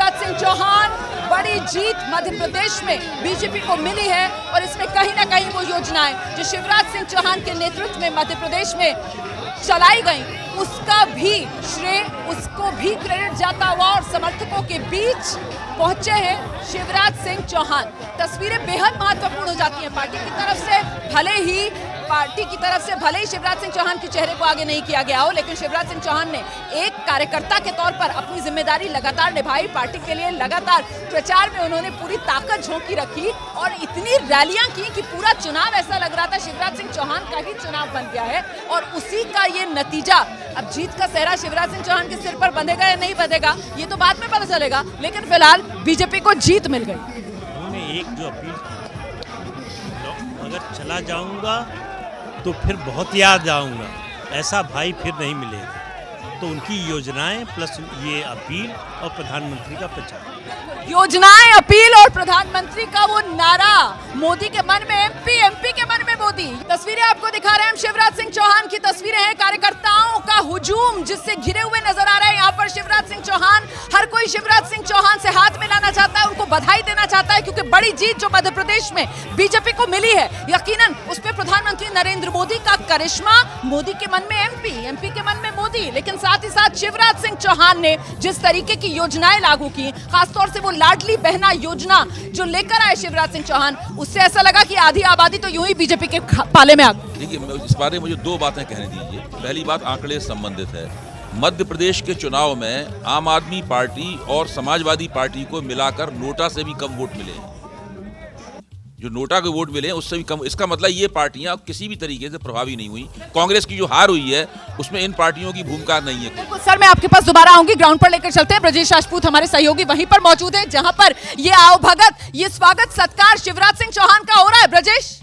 शिवराज सिंह चौहान, बड़ी जीत मध्य प्रदेश में बीजेपी को मिली है और इसमें कहीं ना कहीं वो योजनाएं जो शिवराज सिंह चौहान के नेतृत्व में मध्य प्रदेश में चलाई गई, उसका भी श्रेय, उसको भी क्रेडिट जाता हुआ और समर्थकों के बीच पहुंचे हैं शिवराज सिंह चौहान। तस्वीरें बेहद महत्वपूर्ण हो जाती हैं पार्टी की तरफ से, भले ही शिवराज सिंह चौहान के चेहरे को आगे नहीं किया गया हो, लेकिन शिवराज सिंह चौहान ने एक कार्यकर्ता के तौर पर अपनी जिम्मेदारी लगातार निभाई। पार्टी के लिए लगातार प्रचार में उन्होंने पूरी ताकत झोंकी रखी और इतनी रैलियां की कि पूरा चुनाव ऐसा लग रहा था शिवराज सिंह चौहान का ही चुनाव बन गया है और उसी का ये नतीजा। अब जीत का सेहरा शिवराज सिंह चौहान के सिर पर बंधेगा या नहीं बंधेगा ये तो बाद में पता चलेगा, लेकिन फिलहाल बीजेपी को जीत मिल गई। उन्होंने एक जो अपील की, अगर चला जाऊंगा तो फिर बहुत याद आऊंगा, ऐसा भाई फिर नहीं मिलेगा। तो उनकी योजनाएं प्लस ये अपील और प्रधानमंत्री का प्रचार, योजनाएं, अपील और प्रधानमंत्री का वो नारा, मोदी के मन में एमपी, एमपी के मन में मोदी। तस्वीरें आपको दिखा रहे हैं हम शिवराज सिंह चौहान की तस्वीरें हैं, कार्यकर्ताओं का हुजूम जिससे घिरे हुए नजर आ रहे हैं। यहाँ पर शिवराज सिंह चौहान, हर कोई शिवराज सिंह चौहान से हाथ मिलाना चाहता है, उनको बधाई देना चाहता है, क्योंकि बड़ी जीत जो मध्य प्रदेश में बीजेपी को मिली है, यकीनन उसमें प्रधानमंत्री नरेंद्र मोदी का करिश्मा, मोदी के मन में एमपी, एमपी के मन में मोदी, लेकिन साथ ही साथ शिवराज सिंह चौहान ने जिस तरीके की योजनाएं लागू की, खासतौर से वो लाडली बहना योजना जो लेकर आए शिवराज सिंह चौहान, उससे ऐसा लगा कि आधी आबादी तो यूं ही बीजेपी के पाले में आ गई। देखिए, इस बारे में मुझे दो बातें कहने दीजिए। पहली बात आंकड़े से संबंधित है। मध्य प्रदेश के चुनाव में आम आदमी पार्टी और समाजवादी पार्टी को मिलाकर नोटा से भी कम वोट मिले। जो नोटा के वोट मिले उससे भी कम। इसका मतलब ये पार्टियां किसी भी तरीके से प्रभावी नहीं हुई। कांग्रेस की जो हार हुई है उसमें इन पार्टियों की भूमिका नहीं है। बिल्कुल सर, मैं आपके पास दोबारा आऊंगी, ग्राउंड पर लेकर चलते हैं। ब्रजेश राजपूत हमारे सहयोगी वहीं पर मौजूद है जहां पर ये आओ भगत, ये स्वागत सत्कार शिवराज सिंह चौहान का हो रहा है। ब्रजेश,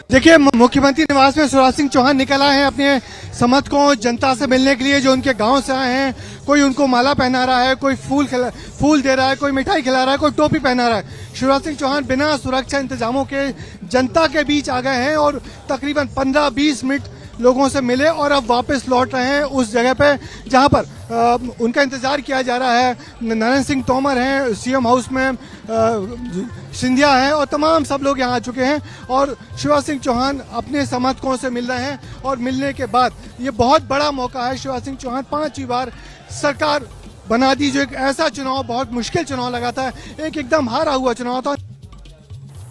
देखिए, मुख्यमंत्री निवास में शिवराज सिंह चौहान निकल आए हैं अपने समर्थकों, जनता से मिलने के लिए जो उनके गांव से आए हैं। कोई उनको माला पहना रहा है, कोई फूल दे रहा है, कोई मिठाई खिला रहा है, कोई टोपी पहना रहा है। शिवराज सिंह चौहान बिना सुरक्षा इंतजामों के जनता के बीच आ गए हैं और तकरीबन 15-20 मिनट लोगों से मिले और अब वापस लौट रहे हैं उस जगह पे जहां पर उनका इंतजार किया जा रहा है। नरेंद्र सिंह तोमर हैं सीएम हाउस में, सिंधिया हैं और तमाम सब लोग यहां आ चुके हैं और शिवराज सिंह चौहान अपने समर्थकों से मिल रहे हैं। और मिलने के बाद ये बहुत बड़ा मौका है। शिवराज सिंह चौहान 5वीं बार सरकार बना दी, जो एक ऐसा चुनाव, बहुत मुश्किल चुनाव लगा था, एक एकदम हारा हुआ चुनाव था।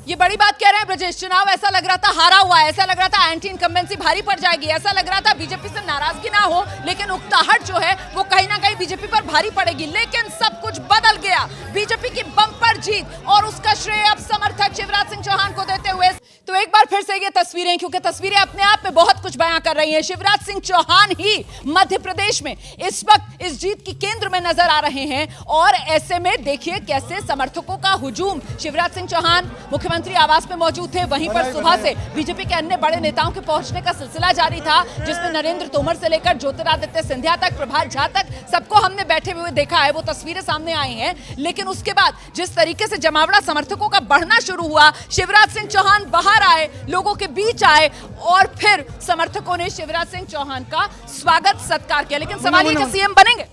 ये बड़ी बात कह रहे हैं ब्रजेश, चुनाव ऐसा लग रहा था हारा हुआ है, ऐसा लग रहा था एंटी इनकम्बेंसी भारी पड़ जाएगी, ऐसा लग रहा था बीजेपी से नाराजगी ना हो, लेकिन उकताहट जो है वो कहीं ना कहीं बीजेपी पर भारी पड़ेगी। लेकिन सब कुछ बदल गया, बीजेपी की बम्पर जीत और उसका श्रेय अब समर्थक शिवराज सिंह चौहान को देते हुए। तो एक बार फिर से ये तस्वीरें, क्योंकि तस्वीरें अपने आप में बहुत कुछ बयां कर रही हैं। शिवराज सिंह चौहान ही मध्य प्रदेश में इस वक्त इस जीत की केंद्र में नजर आ रहे हैं और ऐसे में देखिए कैसे समर्थकों का हुजूम। शिवराज सिंह चौहान मुख्यमंत्री आवास में मौजूद थे, वहीं पर सुबह से बीजेपी के अन्य बड़े नेताओं के पहुंचने का सिलसिला जारी था, जिसमें नरेंद्र तोमर से लेकर ज्योतिरादित्य सिंधिया तक, प्रभात झा तक, सबको हमने बैठे हुए देखा है। वो तस्वीरें सामने आई हैं, लेकिन उसके बाद जिस तरीके से जमावड़ा समर्थकों का बढ़ना शुरू हुआ, शिवराज सिंह चौहान बाहर आए, लोगों के बीच आए और फिर समर्थकों ने शिवराज सिंह चौहान का स्वागत सत्कार किया। लेकिन सवाल ये कि सीएम बनेंगे?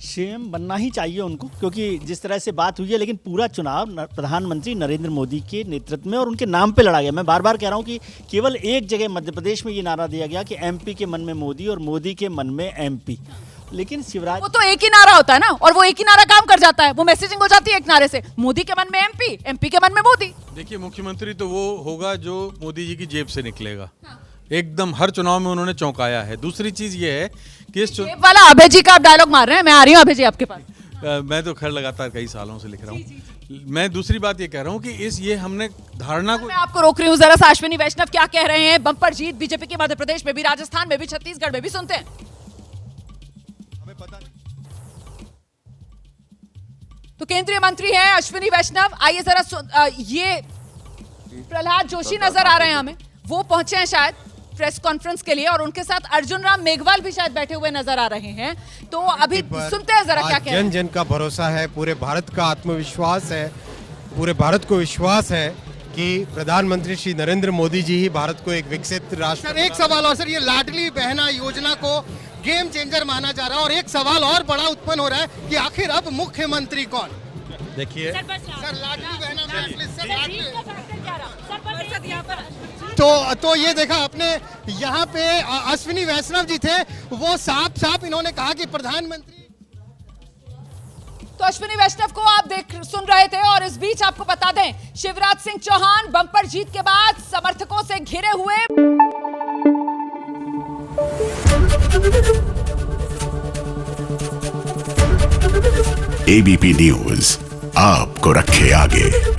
सीएम बनना ही चाहिए उनको, क्योंकि जिस तरह से बात हुई है, लेकिन पूरा चुनाव प्रधानमंत्री नरेंद्र मोदी के नेतृत्व में और उनके नाम पे लड़ा गया। मैं बार बार कह रहा हूं कि केवल एक जगह मध्य प्रदेश में ये नारा दिया गया कि एमपी के मन में मोदी और मोदी के मन में एमपी, लेकिन शिवराज, वो तो एक ही नारा होता है ना, और वो एक ही नारा काम कर जाता है, वो मैसेजिंग हो जाती है एक नारे से। मोदी के मन में एमपी, एमपी के मन में मोदी। देखिए, मुख्यमंत्री तो वो होगा जो मोदी जी की जेब से निकलेगा। एकदम हर चुनाव में उन्होंने चौंकाया है। दूसरी चीज ये है कि इस वाला अभय जी का आप डायलॉग मार रहे हैं, मैं आ रही हूँ अभय जी आपके पास। मैं तो खैर लगातार कई सालों से लिख रहा हूँ। मैं दूसरी बात ये कह रहा हूँ कि ये हमने धारणा को, मैं आपको रोक रही हूँ जरा सा। अश्विनी वैष्णव क्या कह रहे हैं? बम्पर जीत बीजेपी की मध्य प्रदेश में भी, राजस्थान में भी, छत्तीसगढ़ में भी, सुनते हैं। हमें पता नहीं। तो केंद्रीय मंत्री हैं अश्विनी वैष्णव, आइए जरा ये प्रहलाद जोशी नजर आ रहे हैं हमें, वो पहुंचे हैं शायद प्रेस कॉन्फ्रेंस के लिए और उनके साथ अर्जुन राम मेघवाल भी शायद बैठे हुए नजर आ रहे हैं। तो अभी सुनते हैं जरा क्या कह रहे हैं। जन जन का भरोसा है, पूरे भारत का आत्मविश्वास है, पूरे भारत को विश्वास है कि प्रधानमंत्री श्री नरेंद्र मोदी जी ही भारत को एक विकसित राष्ट्र। सर, एक सवाल और सर, ये लाडली बहना योजना को गेम चेंजर माना जा रहा है। और एक सवाल और बड़ा उत्पन्न हो रहा है कि आखिर अब मुख्यमंत्री कौन? देखिए सर लाडली बहना तो तो ये देखा आपने, यहाँ पे अश्विनी वैष्णव जी थे, वो साफ इन्होंने कहा कि प्रधानमंत्री। तो अश्विनी वैष्णव को आप सुन रहे थे। और इस बीच आपको बता दें, शिवराज सिंह चौहान बम्पर जीत के बाद समर्थकों से घिरे हुए। एबीपी न्यूज आपको रखे आगे।